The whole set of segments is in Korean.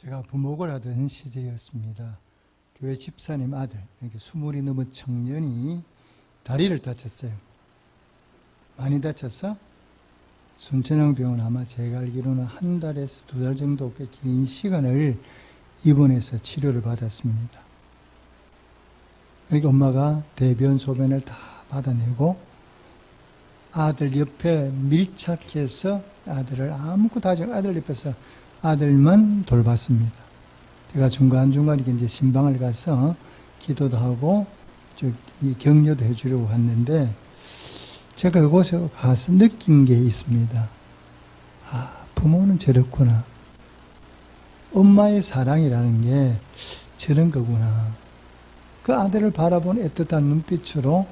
제가 부목을 하던 시절이었습니다. 교회 집사님 아들, 이렇게 20이 넘은 청년이 다리를 다쳤어요. 많이 다쳤어? 순천향병원 아마 제가 알기로는 한 달에서 2달 정도 꽤 긴 시간을 입원해서 치료를 받았습니다. 그러니까 엄마가 대변, 소변을 다 받아내고 아들 옆에 밀착해서 아들을 아무것도 하지 않고 아들 옆에서 아들만 돌봤습니다. 제가 중간중간 이제 신방을 가서 기도도 하고 격려도 해주려고 했는데 제가 그곳에 가서 느낀 게 있습니다. 아, 부모는 저렇구나. 엄마의 사랑이라는 게 저런 거구나. 그 아들을 바라본 애틋한 눈빛으로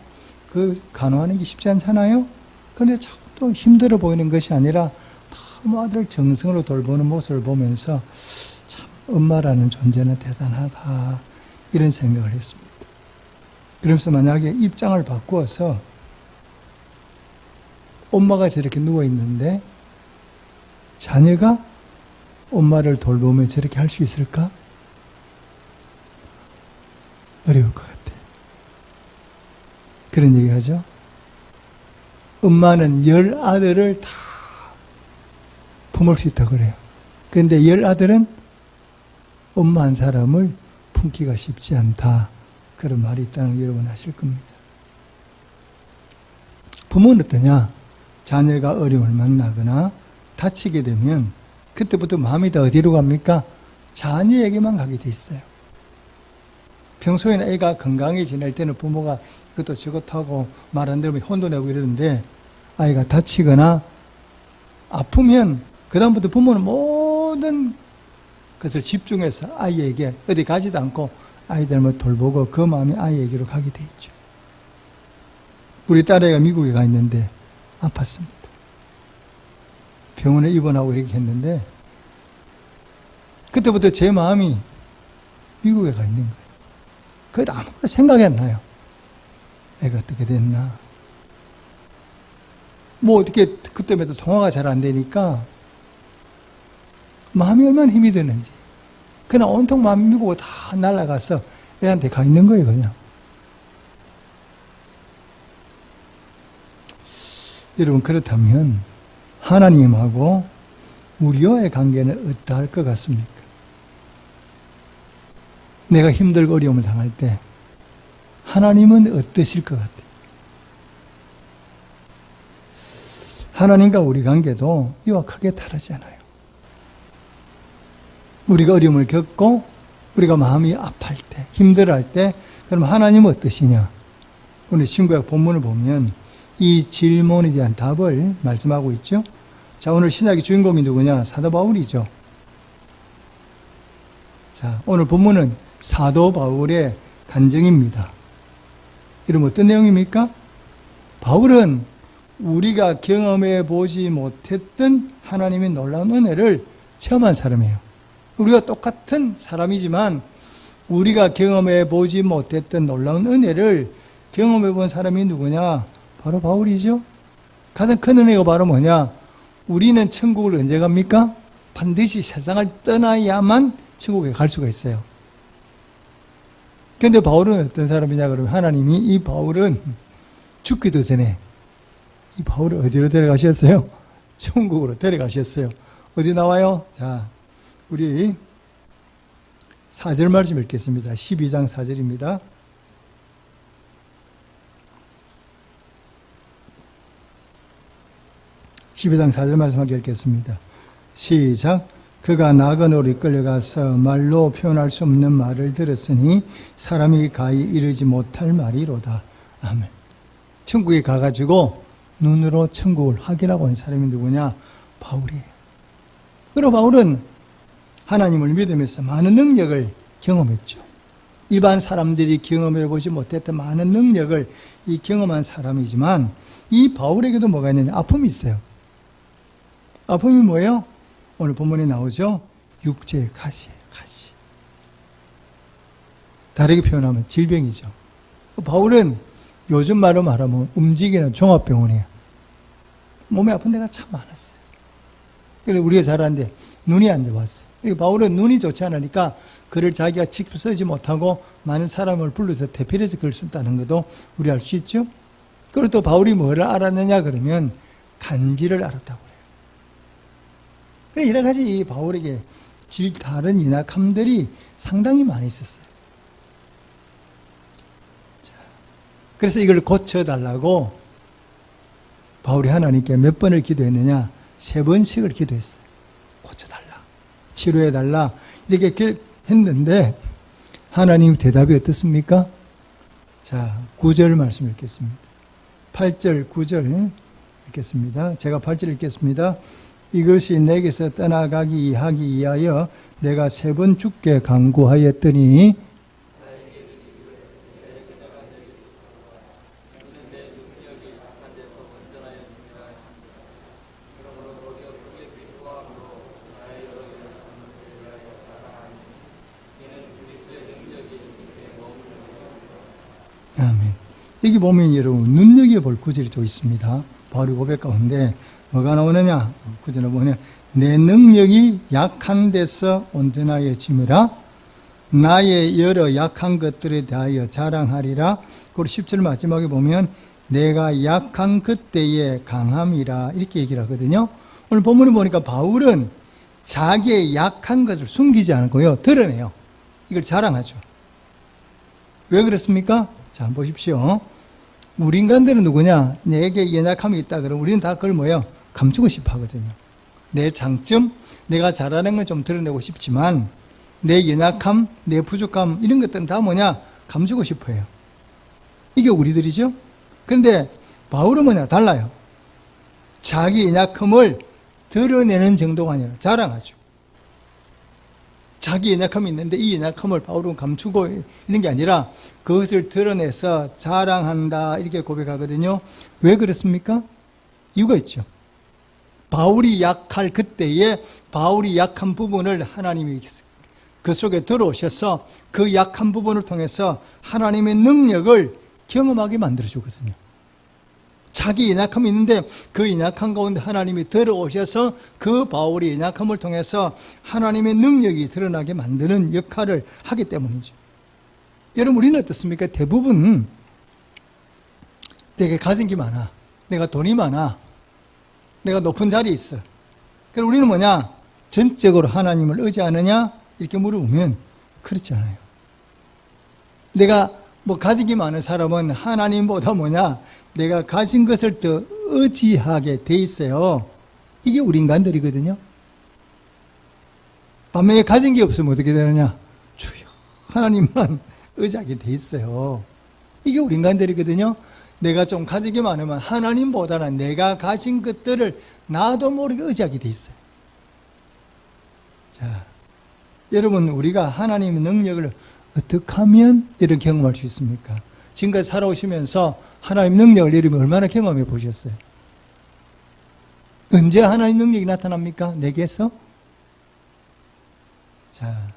그 간호하는 게 쉽지 않잖아요? 그런데 자꾸 또 힘들어 보이는 것이 아니라 너무 아들을 정성으로 돌보는 모습을 보면서 참 엄마라는 존재는 대단하다 이런 생각을 했습니다. 그러면서 만약에 입장을 바꾸어서 엄마가 저렇게 누워있는데 자녀가 엄마를 돌보며 저렇게 할 수 있을까? 어려울 것 같아요. 그런 얘기 하죠. 엄마는 10아들을 다 품을 수 있다고 그래요. 그런데 10아들은 엄마 한 사람을 품기가 쉽지 않다. 그런 말이 있다는 거 여러분 아실 겁니다. 부모는 어떠냐? 자녀가 어려움을 만나거나 다치게 되면 그때부터 마음이 다 어디로 갑니까? 자녀에게만 가게 돼 있어요. 평소에는 애가 건강히 지낼 때는 부모가 이것도 저것도 하고 말 안 들으면 혼도 내고 이러는데 아이가 다치거나 아프면 그 다음부터 부모는 모든 것을 집중해서 아이에게 어디 가지도 않고 아이들만 돌보고 그 마음이 아이에게로 가게 돼 있죠. 우리 딸애가 미국에 가 있는데 아팠습니다. 병원에 입원하고 이렇게 했는데 그때부터 제 마음이 미국에 가 있는 거예요. 그게 아무것도 생각이 안 나요. 애가 어떻게 됐나. 뭐 어떻게 그때마다 통화가 잘 안 되니까 마음이 얼마나 힘이 드는지. 그냥 온통 마음이 미국으로 다 날아가서 애한테 가 있는 거예요, 그냥. 여러분, 그렇다면 하나님하고 우리와의 관계는 어떠할 것 같습니까? 내가 힘들고 어려움을 당할 때 하나님은 어떠실 것 같아요? 하나님과 우리 관계도 이와 크게 다르지 않아요. 우리가 어려움을 겪고 우리가 마음이 아파할 때, 힘들어할 때 그럼 하나님은 어떠시냐? 오늘 신구약 본문을 보면 이 질문에 대한 답을 말씀하고 있죠. 자, 오늘 신약의 주인공이 누구냐? 사도 바울이죠. 자, 오늘 본문은 사도 바울의 간증입니다. 이러면 어떤 내용입니까? 바울은 우리가 경험해 보지 못했던 하나님의 놀라운 은혜를 체험한 사람이에요. 우리가 똑같은 사람이지만 우리가 경험해 보지 못했던 놀라운 은혜를 경험해 본 사람이 누구냐? 바로 바울이죠. 가장 큰 은혜가 바로 뭐냐? 우리는 천국을 언제 갑니까? 반드시 세상을 떠나야만 천국에 갈 수가 있어요. 그런데 바울은 어떤 사람이냐 그러면 하나님이 이 바울은 죽기도 전에 이 바울을 어디로 데려가셨어요? 천국으로 데려가셨어요. 어디 나와요? 자, 우리 4절 말씀 읽겠습니다. 12장 4절입니다. (12장 4절) 말씀 함께 읽겠습니다. 시작. 그가 나그네로 이끌려가서 말로 표현할 수 없는 말을 들었으니 사람이 가히 이르지 못할 말이로다. 아멘. 천국에 가가지고 눈으로 천국을 확인하고 온 사람이 누구냐? 바울이에요. 그리고 바울은 하나님을 믿으면서 많은 능력을 경험했죠. 일반 사람들이 경험해보지 못했던 많은 능력을 이 경험한 사람이지만 이 바울에게도 뭐가 있느냐? 아픔이 있어요. 아픔이 뭐예요? 오늘 본문에 나오죠? 육체의 가시예요. 가시. 다르게 표현하면 질병이죠. 바울은 요즘 말로 말하면 움직이는 종합병원이에요. 몸에 아픈 데가 참 많았어요. 그래서 우리가 잘 아는데 눈이 안 좋았어요. 그리고 바울은 눈이 좋지 않으니까 글을 자기가 직접 쓰지 못하고 많은 사람을 불러서 대필해서 글을 썼다는 것도 우리 알 수 있죠. 그리고 또 바울이 뭐를 알았느냐 그러면 간지를 알았다고 그래요. 그래서 여러 가지 이 바울에게 다른 연약함들이 상당히 많이 있었어요. 그래서 이걸 고쳐달라고 바울이 하나님께 몇 번을 기도했느냐? 3번씩을 기도했어요. 고쳐달라, 치료해달라 이렇게 했는데 하나님 대답이 어떻습니까? 자, 9절 말씀 읽겠습니다. 8절, 9절 읽겠습니다. 제가 8절 읽겠습니다. 이것이 내게서 떠나가기 하기 위하여 내가 3번 주께 간구하였더니 아멘. 여기 보면 여러분 눈여겨볼 구절이 또 있습니다. 바울이 고백 가운데 뭐가 나오느냐? 구절은 뭐냐? 내 능력이 약한 데서 온전하여짐이라 나의 여러 약한 것들에 대하여 자랑하리라. 그리고 10절 마지막에 보면 내가 약한 그때의 강함이라 이렇게 얘기를 하거든요. 오늘 본문을 보니까 바울은 자기의 약한 것을 숨기지 않고요, 드러내요. 이걸 자랑하죠. 왜 그렇습니까? 자, 보십시오. 우리 인간들은 누구냐? 내게 연약함이 있다 그러면 우리는 다 그걸 뭐예요? 감추고 싶어 하거든요. 내 장점, 내가 잘하는 건 좀 드러내고 싶지만 내 연약함, 내 부족함 이런 것들은 다 뭐냐? 감추고 싶어 해요. 이게 우리들이죠. 그런데 바울은 뭐냐? 달라요. 자기 연약함을 드러내는 정도가 아니라 자랑하죠. 자기 연약함이 있는데 이 연약함을 바울은 감추고 이런 게 아니라 그것을 드러내서 자랑한다 이렇게 고백하거든요. 왜 그렇습니까? 이유가 있죠. 바울이 약할 그때에 바울이 약한 부분을 하나님이 그 속에 들어오셔서 그 약한 부분을 통해서 하나님의 능력을 경험하게 만들어주거든요. 자기 연약함이 있는데 그 연약함 가운데 하나님이 들어오셔서 그 바울의 연약함을 통해서 하나님의 능력이 드러나게 만드는 역할을 하기 때문이죠. 여러분 우리는 어떻습니까? 대부분 내게 가진 게 많아, 내가 돈이 많아, 내가 높은 자리에 있어. 그럼 우리는 뭐냐? 전적으로 하나님을 의지하느냐? 이렇게 물어보면 그렇지 않아요. 내가 뭐 가지기 많은 사람은 하나님보다 뭐냐? 내가 가진 것을 더 의지하게 돼 있어요. 이게 우리 인간들이거든요. 반면에 가진 게 없으면 어떻게 되느냐? 주여 하나님만 의지하게 돼 있어요. 이게 우리 인간들이거든요. 내가 좀 가지기 많으면 하나님보다는 내가 가진 것들을 나도 모르게 의지하게 돼 있어요. 자, 여러분 우리가 하나님의 능력을 어떻게 하면 이런 경험할 수 있습니까? 지금까지 살아오시면서 하나님의 능력을 여러분이 얼마나 경험해 보셨어요? 언제 하나님의 능력이 나타납니까? 내게서? 자,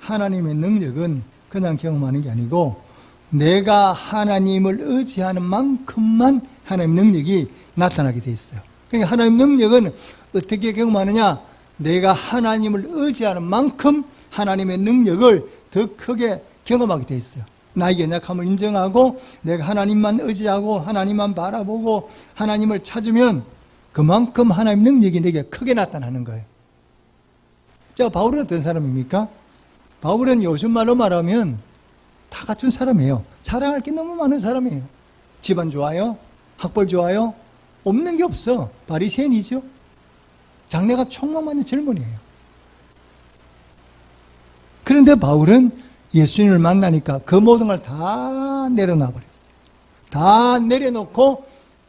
하나님의 능력은 그냥 경험하는 게 아니고 내가 하나님을 의지하는 만큼만 하나님의 능력이 나타나게 돼 있어요. 그러니까 하나님의 능력은 어떻게 경험하느냐? 내가 하나님을 의지하는 만큼 하나님의 능력을 더 크게 경험하게 돼 있어요. 나의 연약함을 인정하고 내가 하나님만 의지하고 하나님만 바라보고 하나님을 찾으면 그만큼 하나님의 능력이 내게 크게 나타나는 거예요. 자, 바울은 어떤 사람입니까? 바울은 요즘 말로 말하면 다 갖춘 사람이에요. 자랑할 게 너무 많은 사람이에요. 집안 좋아요? 학벌 좋아요? 없는 게 없어. 바리새인이죠. 장래가 촉망받는 젊은이에요. 그런데 바울은 예수님을 만나니까 그 모든 걸 다 내려놔 버렸어요. 다 내려놓고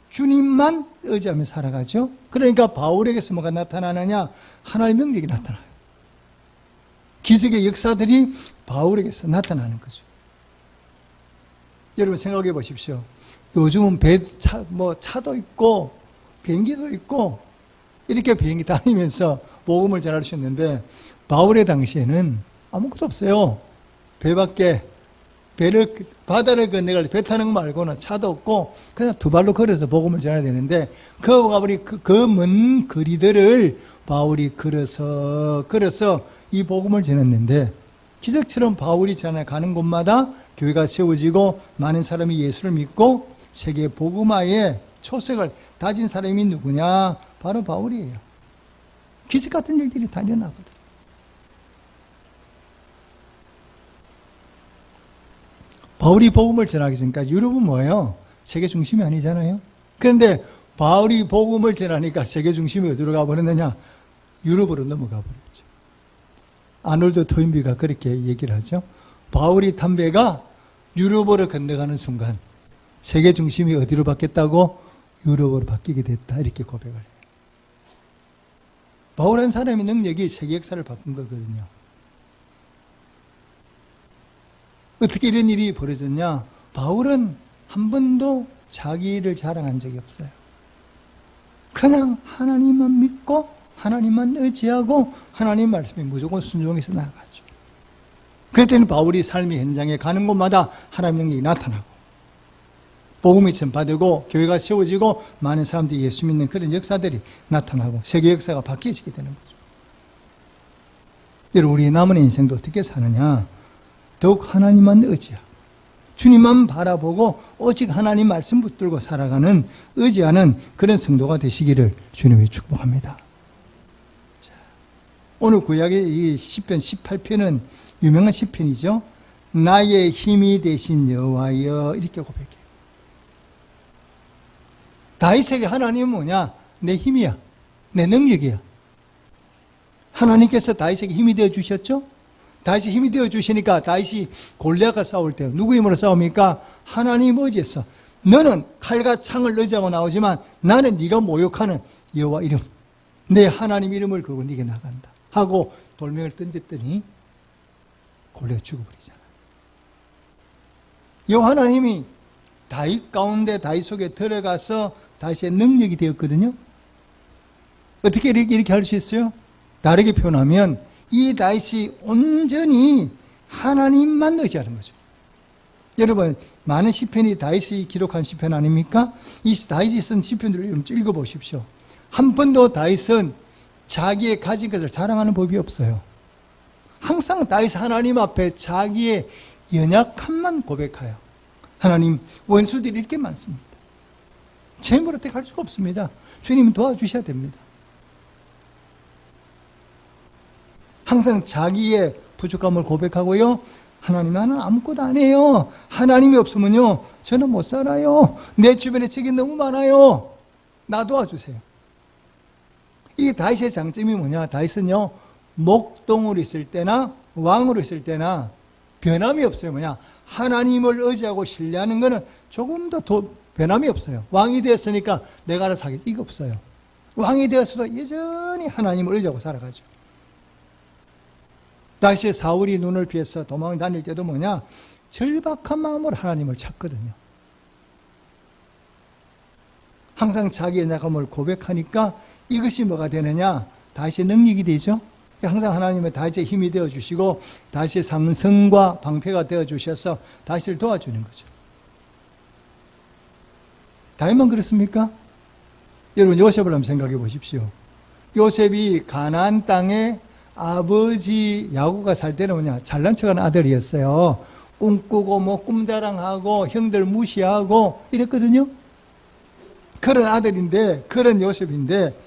주님만 의지하며 살아가죠. 그러니까 바울에게서 뭐가 나타나느냐? 하나님의 능력이 나타나요. 기적의 역사들이 바울에게서 나타나는 거죠. 여러분 생각해 보십시오. 요즘은 차도 있고 비행기도 있고 이렇게 비행기 다니면서 복음을 전할 수 있는데 바울의 당시에는 아무것도 없어요. 배밖에 바다를 건너갈 때 배 타는 거 말고는 차도 없고 그냥 두 발로 걸어서 복음을 전해야 되는데 그 먼 거리들을 바울이 걸어서 이 복음을 전했는데 기적처럼 바울이 가는 곳마다 교회가 세워지고 많은 사람이 예수를 믿고 세계 복음화의 초석을 다진 사람이 누구냐? 바로 바울이에요. 기적 같은 일들이 다 일어나거든. 바울이 복음을 전하기 전까지 유럽은 뭐예요? 세계 중심이 아니잖아요. 그런데 바울이 복음을 전하니까 세계 중심이 어디로 가버렸느냐? 유럽으로 넘어가 버렸죠. 아놀드 토인비가 그렇게 얘기를 하죠. 바울이 탄 배가 유럽으로 건너가는 순간 세계 중심이 어디로 바뀌었다고? 유럽으로 바뀌게 됐다. 이렇게 고백을 해요. 바울한 사람의 능력이 세계 역사를 바꾼 거거든요. 어떻게 이런 일이 벌어졌냐? 바울은 한 번도 자기를 자랑한 적이 없어요. 그냥 하나님만 믿고 하나님만 의지하고 하나님 말씀에 무조건 순종해서 나아가죠. 그랬더니 바울이 삶의 현장에 가는 곳마다 하나님의 능력이 나타나고 복음이 전파되고 교회가 세워지고 많은 사람들이 예수 믿는 그런 역사들이 나타나고 세계 역사가 바뀌어지게 되는 거죠. 여러분, 우리 남은 인생도 어떻게 사느냐? 더욱 하나님만 의지하고 주님만 바라보고 오직 하나님 말씀 붙들고 살아가는 의지하는 그런 성도가 되시기를 주님이 축복합니다. 자, 오늘 구약의 이 시편 18편은 유명한 시편이죠. 나의 힘이 되신 여호와여, 이렇게 고백해요. 다윗에게 하나님은 뭐냐? 내 힘이야, 내 능력이야. 하나님께서 다윗에게 힘이 되어 주셨죠? 다윗이 힘이 되어 주시니까 다윗이 골리앗과 싸울 때 누구 힘으로 싸웁니까? 하나님 의지했어. 너는 칼과 창을 의지하고 나오지만 나는 네가 모욕하는 여호와 이름, 내 하나님 이름을 걸고 네게 나간다 하고 돌멩이를 던졌더니 골리앗 죽어버리잖아. 여호와 하나님이 다윗 가운데 다윗 속에 들어가서 다윗의 능력이 되었거든요. 어떻게 이렇게 할 수 있어요? 다르게 표현하면 이 다윗이 온전히 하나님만 의지하는 거죠. 여러분, 많은 시편이 다윗이 기록한 시편 아닙니까? 이 다윗이 쓴 시편들을 읽어보십시오. 한 번도 다윗은 자기의 가진 것을 자랑하는 법이 없어요. 항상 다윗 하나님 앞에 자기의 연약함만 고백해요. 하나님, 원수들이 이렇게 많습니다. 제 힘으로 어떻게 할 수가 없습니다. 주님 도와주셔야 됩니다. 항상 자기의 부족함을 고백하고요. 하나님, 나는 아무것도 안 해요. 하나님이 없으면요, 저는 못 살아요. 내 주변에 적이 너무 많아요. 나 도와주세요. 이 다윗의 장점이 뭐냐? 다윗은요, 목동으로 있을 때나 왕으로 있을 때나 변함이 없어요. 뭐냐? 하나님을 의지하고 신뢰하는 것은 조금도 변함이 없어요. 왕이 되었으니까 내가 알아서 하겠다, 이거 없어요. 왕이 되었어도 여전히 하나님을 의지하고 살아가죠. 다시 사울이 눈을 피해서 도망을 다닐 때도 뭐냐? 절박한 마음으로 하나님을 찾거든요. 항상 자기의 약함을 고백하니까 이것이 뭐가 되느냐? 다윗의 능력이 되죠. 항상 하나님의 다윗의 힘이 되어주시고 다윗의 상성과 방패가 되어주셔서 다윗을 도와주는 거죠. 다윗만 그렇습니까? 여러분, 요셉을 한번 생각해 보십시오. 요셉이 가나안 땅에 아버지 야곱가 살 때는 뭐냐? 잘난 척하는 아들이었어요. 꿈꾸고 뭐 꿈자랑하고 형들 무시하고 이랬거든요. 그런 아들인데, 그런 요셉인데,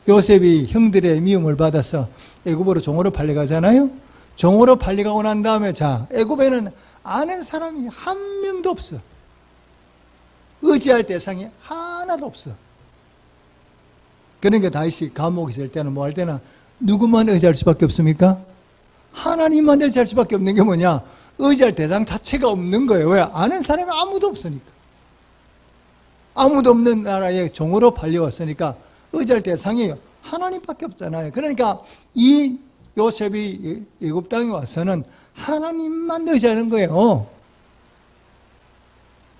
요셉이 형들의 미움을 받아서 애굽으로 종으로 팔려가잖아요. 종으로 팔려가고 난 다음에 자, 애굽에는 아는 사람이 한 명도 없어. 의지할 대상이 하나도 없어. 그러니까 다윗이 감옥에 있을 때는 뭐 할 때나 누구만 의지할 수밖에 없습니까? 하나님만 의지할 수밖에 없는 게 뭐냐? 의지할 대상 자체가 없는 거예요. 왜? 아는 사람이 아무도 없으니까. 아무도 없는 나라에 종으로 팔려왔으니까 의지할 대상이 하나님밖에 없잖아요. 그러니까 이 요셉이 애굽 땅에 와서는 하나님만 의지하는 거예요.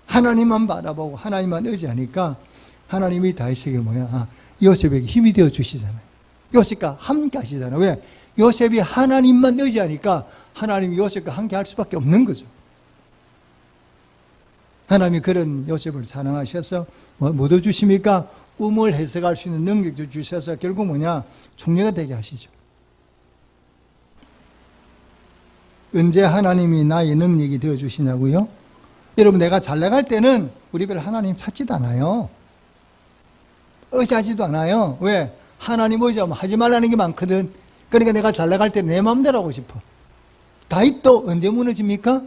하나님만 바라보고 하나님만 의지하니까 하나님이 다윗에게 뭐야? 요셉에게 힘이 되어 주시잖아요. 요셉과 함께 하시잖아요. 왜? 요셉이 하나님만 의지하니까 하나님이 요셉과 함께 할 수밖에 없는 거죠. 하나님이 그런 요셉을 사랑하셔서 뭐 얻어주십니까? 꿈을 해석할 수 있는 능력도 주셔서 결국 뭐냐? 총리가 되게 하시죠. 언제 하나님이 나의 능력이 되어주시냐고요? 여러분, 내가 잘 나갈 때는 우리 별 하나님 찾지도 않아요. 의지하지도 않아요. 왜? 하나님 의지하면 하지 말라는 게 많거든. 그러니까 내가 잘 나갈 때 내 마음대로 하고 싶어. 다윗도 언제 무너집니까?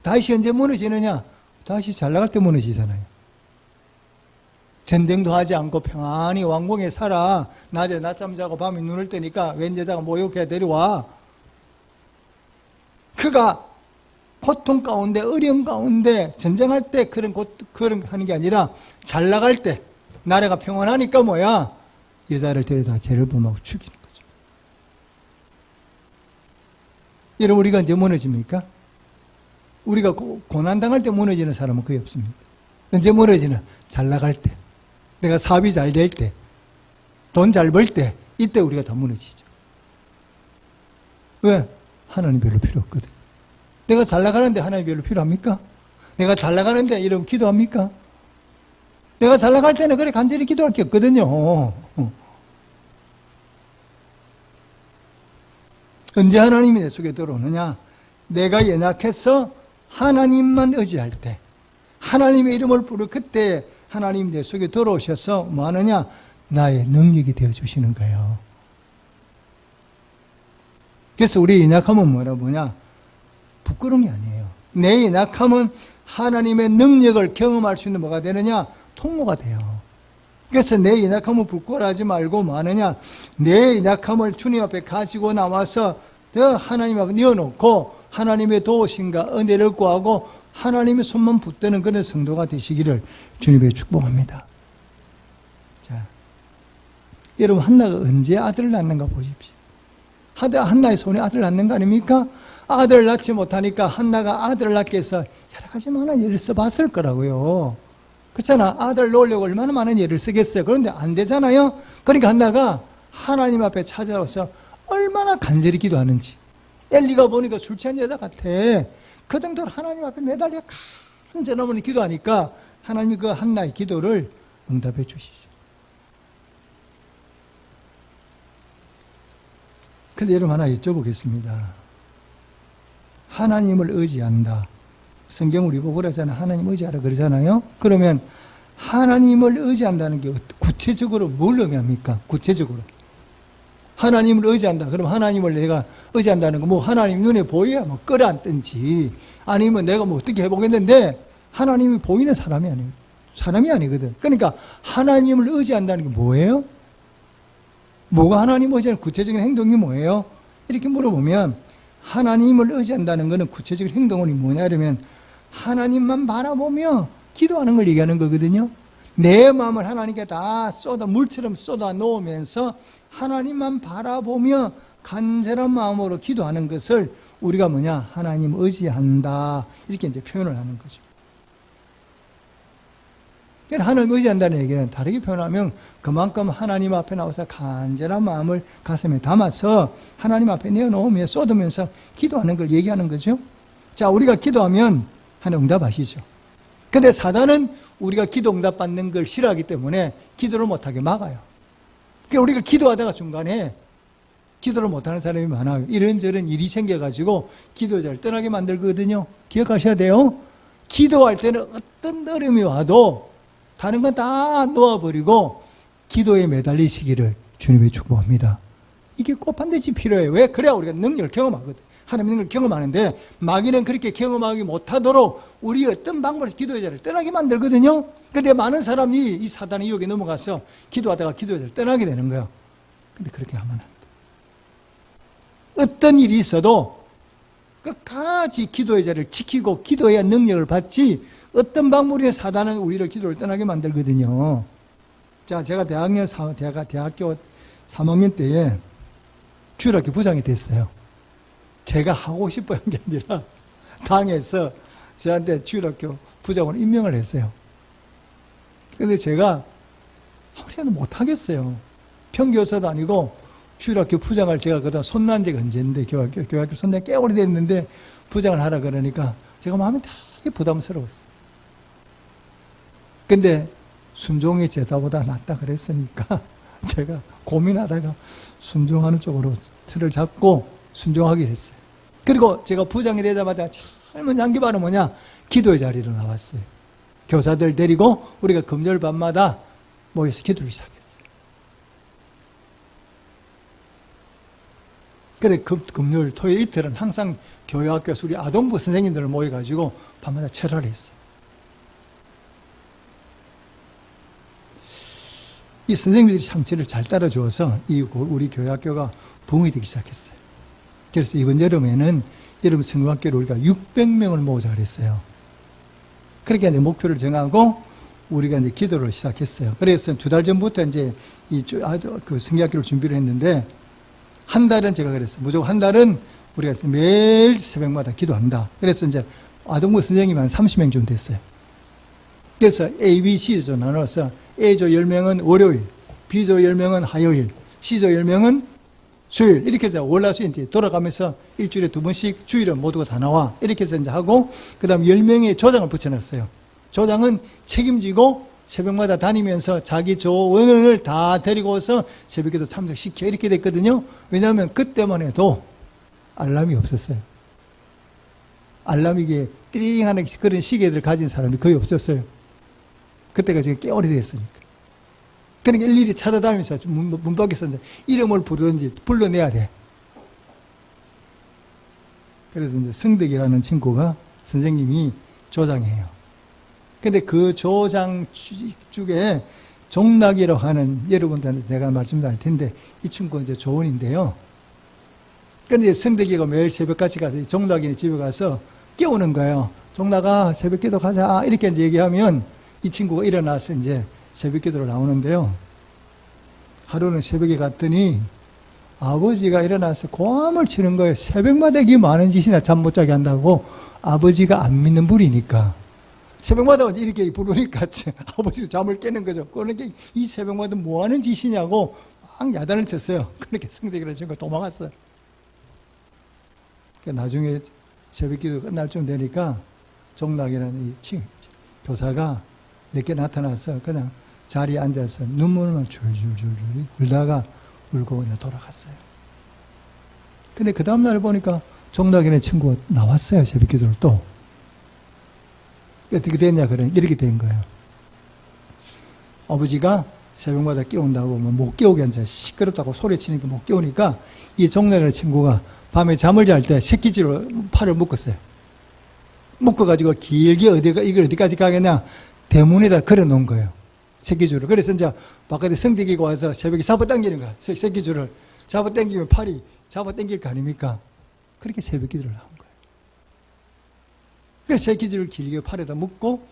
다윗이 언제 무너지느냐? 다윗이 잘 나갈 때 무너지잖아요. 전쟁도 하지 않고 평안히 왕궁에 살아. 낮에 낮잠 자고 밤에 눈을 뜨니까 웬 여자가 모욕해 데려와. 그가 고통 가운데, 어려움 가운데, 전쟁할 때 그런 하는 게 아니라 잘 나갈 때, 나라가 평안하니까 뭐야? 여자를 데려다 죄를 범하고 죽이는 거죠. 여러분, 우리가 언제 무너집니까? 우리가 고난당할 때 무너지는 사람은 거의 없습니다. 언제 무너지나? 잘 나갈 때, 내가 사업이 잘 될 때, 돈 잘 벌 때, 이때 우리가 다 무너지죠. 왜? 하나님 별로 필요 없거든. 내가 잘 나가는데 하나님 별로 필요합니까? 내가 잘 나가는데 이러면 기도합니까? 내가 잘 나갈 때는 그래 간절히 기도할 게 없거든요. 언제 하나님이 내 속에 들어오느냐? 내가 연약해서 하나님만 의지할 때, 하나님의 이름을 부를 그때 하나님이 내 속에 들어오셔서 뭐 하느냐? 나의 능력이 되어주시는 거예요. 그래서 우리 연약함은 뭐냐? 부끄러운 게 아니에요. 내 연약함은 하나님의 능력을 경험할 수 있는 뭐가 되느냐? 통로가 돼요. 그래서 내 연약함을 부끄러워하지 말고 뭐 하느냐? 내 연약함을 주님 앞에 가지고 나와서 더 하나님 앞에 내어놓고 하나님의 도우심과 은혜를 구하고 하나님의 손만 붙드는 그런 성도가 되시기를 주님의 축복합니다. 자, 여러분, 한나가 언제 아들을 낳는가 보십시오. 한나의 손에 아들을 낳는 거 아닙니까? 아들을 낳지 못하니까 한나가 아들을 낳기 위해서 여러 가지 많은 예를 써봤을 거라고요. 그렇잖아. 아들 낳으려고 얼마나 많은 예를 쓰겠어요. 그런데 안 되잖아요. 그러니까 한나가 하나님 앞에 찾아와서 얼마나 간절히 기도하는지. 엘리가 보니까 술 취한 여자 같아. 그 정도로 하나님 앞에 매달려 간절히 기도하니까 하나님이 그 한나의 기도를 응답해 주시죠. 근데 여러분, 하나 여쭤보겠습니다. 하나님을 의지한다. 성경 우리 보고 그러잖아요. 하나님 의지하라 그러잖아요. 그러면 하나님을 의지한다는 게 구체적으로 뭘 의미합니까? 구체적으로. 하나님을 의지한다. 그럼 하나님을 내가 의지한다는 거 뭐 하나님 눈에 보여야 뭐 끌어안든지 아니면 내가 뭐 어떻게 해보겠는데 하나님이 보이는 사람이 아니거든. 그러니까 하나님을 의지한다는 게 뭐예요? 뭐가 하나님을 의지하는 구체적인 행동이 뭐예요? 이렇게 물어보면 하나님을 의지한다는 것은 구체적인 행동이 뭐냐 이러면 하나님만 바라보며 기도하는 걸 얘기하는 거거든요. 내 마음을 하나님께 다 물처럼 쏟아 놓으면서 하나님만 바라보며 간절한 마음으로 기도하는 것을 우리가 하나님 의지한다 이렇게 이제 표현을 하는 거죠. 하나님 의지한다는 얘기는 다르게 표현하면 그만큼 하나님 앞에 나와서 간절한 마음을 가슴에 담아서 하나님 앞에 내어놓으며 쏟으면서 기도하는 걸 얘기하는 거죠. 자, 우리가 기도하면 하나님 응답하시죠. 근데 사단은 우리가 기도 응답 받는 걸 싫어하기 때문에 기도를 못하게 막아요. 그러니까 우리가 기도하다가 중간에 기도를 못하는 사람이 많아요. 이런저런 일이 생겨가지고 기도자를 떠나게 만들거든요. 기억하셔야 돼요. 기도할 때는 어떤 어려움이 와도 다른 건 다 놓아버리고 기도에 매달리시기를 주님의 축복합니다. 이게 꼭 반드시 필요해요. 왜? 그래야 우리가 능력을 경험하거든. 하나님의 능력을 경험하는데 마귀는 그렇게 경험하기 못하도록 우리 어떤 방법으로 기도의 자를 떠나게 만들거든요. 그런데 많은 사람이 이 사단의 유혹에 넘어가서 기도하다가 기도의 자를 떠나게 되는 거예요. 근데 그렇게 하면 안 돼. 어떤 일이 있어도 끝까지 기도의 자를 지키고 기도해야 능력을 받지 어떤 방법으로 사단은 우리를 기도를 떠나게 만들거든요. 자, 제가 대학교 3학년 때에 주일학교 부장이 됐어요. 제가 하고 싶어 한 게 아니라 당에서 저한테 주일학교 부장으로 임명을 했어요. 그런데 제가 아무래도 못하겠어요. 평교사도 아니고 주일학교 부장을 제가 그다음 손난 지가 언제인데 교학교 손난 꽤 오래됐는데 부장을 하라 그러니까 제가 마음이 되게 부담스러웠어요. 근데 순종이 제사보다 낫다 그랬으니까 제가 고민하다가 순종하는 쪽으로 틀을 잡고 순종하기로 했어요. 그리고 제가 부장이 되자마자 젊은 장기반은 뭐냐? 기도의 자리로 나왔어요. 교사들 데리고 우리가 금요일 밤마다 모여서 기도를 시작했어요. 그래, 금요일, 토요일 이틀은 항상 교회학교에서 우리 아동부 선생님들을 모여가지고 밤마다 철화를 했어요. 이 선생님들이 참 저를 잘 따라주어서 우리 교회학교가 부흥이 되기 시작했어요. 그래서 이번 여름에는 여름 성경학교를 우리가 600명을 모으자 그랬어요. 그렇게 이제 목표를 정하고 우리가 이제 기도를 시작했어요. 그래서 2달 전부터 이제 그 성경학교를 준비를 했는데 한 달은 제가 그랬어요. 무조건 한 달은 우리가 매일 새벽마다 기도한다. 그래서 이제 아동부 선생님이 한 30명 좀 됐어요. 그래서 A, B, C조 나눠서 A조 10명은 월요일, B조 10명은 화요일, C조 10명은 수요일. 이렇게 해서 월화수일 돌아가면서 일주일에 2번씩 주일은 모두가 다 나와. 이렇게 해서 이제 하고, 그 다음 10명의 조장을 붙여놨어요. 조장은 책임지고 새벽마다 다니면서 자기 조원을 다 데리고 와서 새벽에도 참석시켜. 이렇게 됐거든요. 왜냐하면 그때만 해도 알람이 없었어요. 알람이 이게 띠링 하는 그런 시계들 가진 사람이 거의 없었어요. 그때가 지금 꽤 오래됐으니까. 그러니까 일일이 찾아다니면서 문 밖에서 이제 이름을 부르든지 불러내야 돼. 그래서 이제 성덕이라는 친구가 선생님이 조장이에요. 근데 그 조장 중에 종락이라고 하는, 여러분들한테 내가 말씀드릴 텐데, 이 친구가 이제 조원인데요. 그런데 성덕이가 매일 새벽같이 가서 종락이네 집에 가서 깨우는 거예요. 종락아, 새벽 기도 가자. 이렇게 이제 얘기하면 이 친구가 일어나서 이제 새벽 기도를 나오는데요. 하루는 새벽에 갔더니 아버지가 일어나서 고함을 치는 거예요. 새벽마다 이게 많은 짓이나 잠 못 자게 한다고. 아버지가 안 믿는 분이니까. 새벽마다 이렇게 부르니까 아버지도 잠을 깨는 거죠. 그러니까 이 새벽마다 뭐 하는 짓이냐고 막 야단을 쳤어요. 그렇게 성덕이라는 친구가 도망갔어요. 그러니까 나중에 새벽 기도 끝날 쯤 되니까 종락이라는 이 교사가 늦게 나타나서 그냥 자리에 앉아서 눈물만 줄줄줄줄 울다가 울고 그냥 돌아갔어요. 근데 그 다음날 보니까 종락이라는 친구가 나왔어요. 새벽 기도를 또. 어떻게 됐냐, 그래. 이렇게 된 거예요. 아버지가 새벽마다 깨운다고 못 깨우게 앉아 시끄럽다고 소리치니까 못 깨우니까 이 종락이라는 친구가 밤에 잠을 잘 때 새끼줄로 팔을 묶었어요. 묶어가지고 길게 이걸 어디까지 가겠냐, 대문에다 걸어 놓은 거예요. 새끼줄을. 그래서 이제 바깥에 성덕이가 와서 새벽에 잡아당기는 거야. 새끼줄을 잡아당기면 팔이 잡아당길 거 아닙니까? 그렇게 새벽 기도를 나온 거예요. 그래서 새끼줄을 길게 팔에다 묶고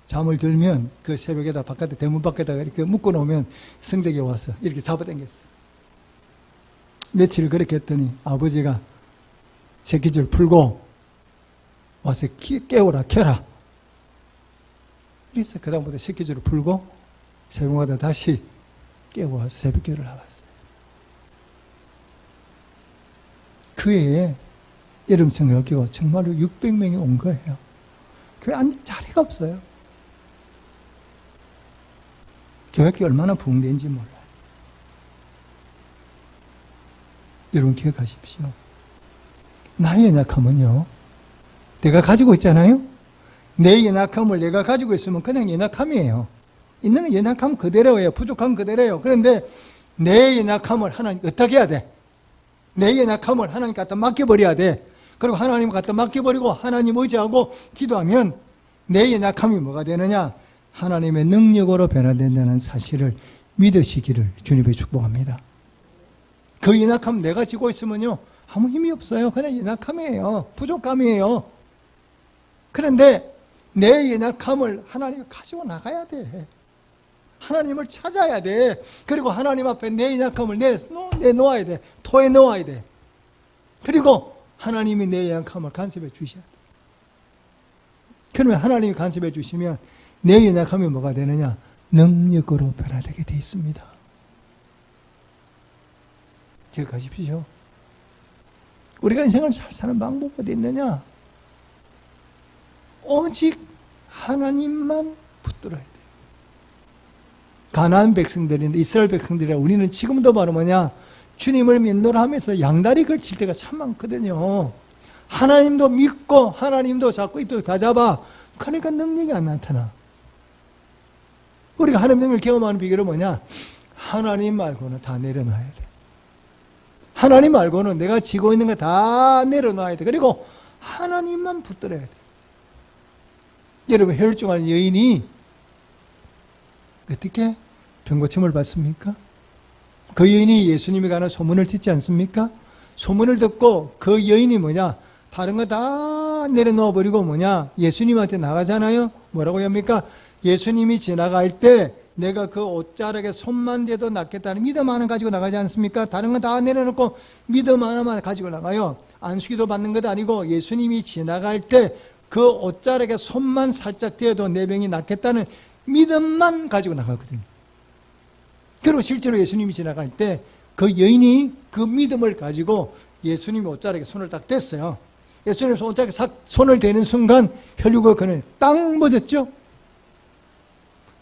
잠을 들면 그 새벽에다 바깥에 대문 밖에다가 이렇게 묶어 놓으면 성덕이 와서 이렇게 잡아당겼어. 며칠 그렇게 했더니 아버지가 새끼줄 풀고 와서 깨우라, 켜라. 그래서 그 다음부터 새끼줄을 풀고 새벽마다 다시 깨워와서 새벽기도를 나왔어요. 그 해에 여름 성경학교가 정말로 600명이 온 거예요. 교회 앉을 자리가 없어요. 교회학교 얼마나 부흥된지 몰라요. 여러분 기억하십시오. 나의 연약함은요, 내가 가지고 있잖아요. 내 연약함을 내가 가지고 있으면 그냥 연약함이에요. 있는 건 연약함 그대로예요. 부족함 그대로예요. 그런데 내 연약함을 하나님 어떻게 해야 돼? 내 연약함을 하나님 갖다 맡겨버려야 돼. 그리고 하나님 갖다 맡겨버리고 하나님 의지하고 기도하면 내 연약함이 뭐가 되느냐? 하나님의 능력으로 변화된다는 사실을 믿으시기를 주님의 축복합니다. 그 연약함 내가 지고 있으면요, 아무 힘이 없어요. 그냥 연약함이에요. 부족함이에요. 그런데 내 연약함을 하나님이 가지고 나가야 돼. 하나님을 찾아야 돼. 그리고 하나님 앞에 내 연약함을 내놓아야 돼. 토에 놓아야 돼. 그리고 하나님이 내 연약함을 간섭해 주셔야 돼. 그러면 하나님이 간섭해 주시면 내 연약함이 뭐가 되느냐? 능력으로 변화되게 되어 있습니다. 기억하십시오. 우리가 인생을 잘 사는 방법이 어디 있느냐? 오직 하나님만 붙들어야 돼요. 가나안 백성들이나 이스라엘 백성들이나 우리는 지금도 바로 뭐냐? 주님을 믿노라 하면서 양다리 걸칠 때가 참 많거든요. 하나님도 믿고 하나님도 자꾸 이 또 다 잡아. 그러니까 능력이 안 나타나. 우리가 하나님 능력을 경험하는 비결은 뭐냐? 하나님 말고는 다 내려놔야 돼. 하나님 말고는 내가 지고 있는 거 다 내려놔야 돼. 그리고 하나님만 붙들어야 돼. 여러분, 혈중한 여인이 어떻게 병고침을 받습니까? 그 여인이 예수님이 가는 소문을 듣지 않습니까? 소문을 듣고 그 여인이 뭐냐? 다른 거 다 내려놓아 버리고 뭐냐? 예수님한테 나가잖아요. 뭐라고 합니까? 예수님이 지나갈 때 내가 그 옷자락에 손만 대도 낫겠다는 믿음 하나 가지고 나가지 않습니까? 다른 거 다 내려놓고 믿음 하나만 가지고 나가요. 안수기도 받는 것 아니고 예수님이 지나갈 때 그 옷자락에 손만 살짝 대도 내 병이 낫겠다는 믿음만 가지고 나가거든요. 그리고 실제로 예수님이 지나갈 때 그 여인이 그 믿음을 가지고 예수님이 옷자락에 손을 딱 댔어요. 예수님 옷자락에 손을 대는 순간 혈류가 그는 딱 멎었죠.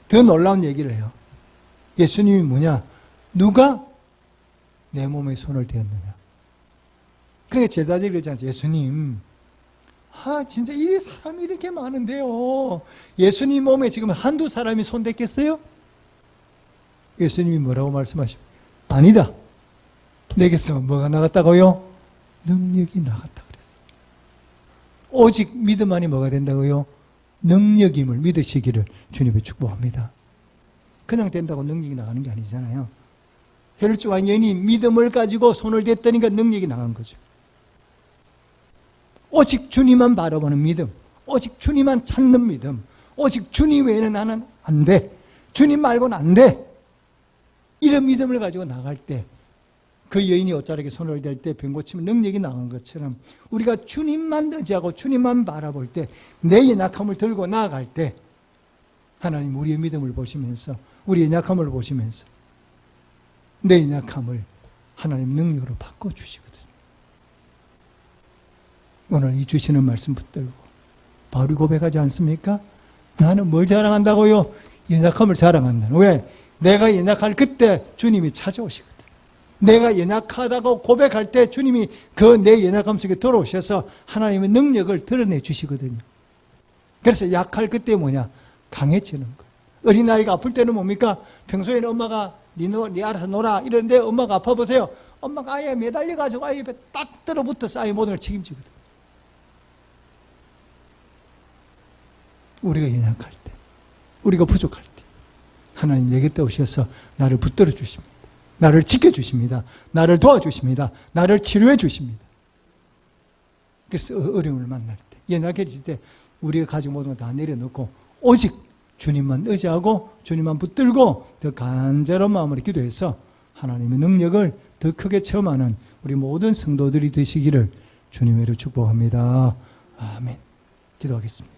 더 놀라운 얘기를 해요. 예수님이 뭐냐? 누가 내 몸에 손을 대었느냐? 그러니까 제자들이 그러지 않죠. 예수님, 진짜 이 사람이 이렇게 많은데요. 예수님 몸에 지금 한두 사람이 손 댔겠어요? 예수님이 뭐라고 말씀하십니까? 아니다. 내게서 뭐가 나갔다고요? 능력이 나갔다 그랬어요. 오직 믿음만이 뭐가 된다고요? 능력임을 믿으시기를 주님의 축복합니다. 그냥 된다고 능력이 나가는 게 아니잖아요. 혈중한 여인이 믿음을 가지고 손을 댔더니까 능력이 나간 거죠. 오직 주님만 바라보는 믿음, 오직 주님만 찾는 믿음, 오직 주님 외에는 나는 안 돼. 주님 말고는 안 돼. 이런 믿음을 가지고 나갈 때 그 여인이 옷자락에 손을 댈 때 병고치면 능력이 나간 것처럼 우리가 주님만 의지하고 주님만 바라볼 때 내 연약함을 들고 나아갈 때 하나님 우리의 믿음을 보시면서 우리의 연약함을 보시면서 내 연약함을 하나님 능력으로 바꿔주시거든요. 오늘 이 주시는 말씀 붙들고 바울이 고백하지 않습니까? 나는 뭘 자랑한다고요? 연약함을 자랑한다. 왜? 내가 연약할 그때 주님이 찾아오시거든. 내가 연약하다고 고백할 때 주님이 그 내 연약함 속에 들어오셔서 하나님의 능력을 드러내 주시거든요. 그래서 약할 그때 뭐냐? 강해지는 거예요. 어린아이가 아플 때는 뭡니까? 평소에는 엄마가 네 알아서 놀아 이러는데 엄마가 아파 보세요. 엄마가 아예 매달려가지고 아예 옆에 딱 들어붙어서 아예 모든 걸 책임지거든. 우리가 연약할 때, 우리가 부족할 때 하나님 내 곁에 오셔서 나를 붙들어 주십니다. 나를 지켜주십니다. 나를 도와주십니다. 나를 치료해 주십니다. 그래서 어려움을 만날 때, 연약해질 때 우리가 가지고 모든 걸 다 내려놓고 오직 주님만 의지하고 주님만 붙들고 더 간절한 마음으로 기도해서 하나님의 능력을 더 크게 체험하는 우리 모든 성도들이 되시기를 주님으로 축복합니다. 아멘. 기도하겠습니다.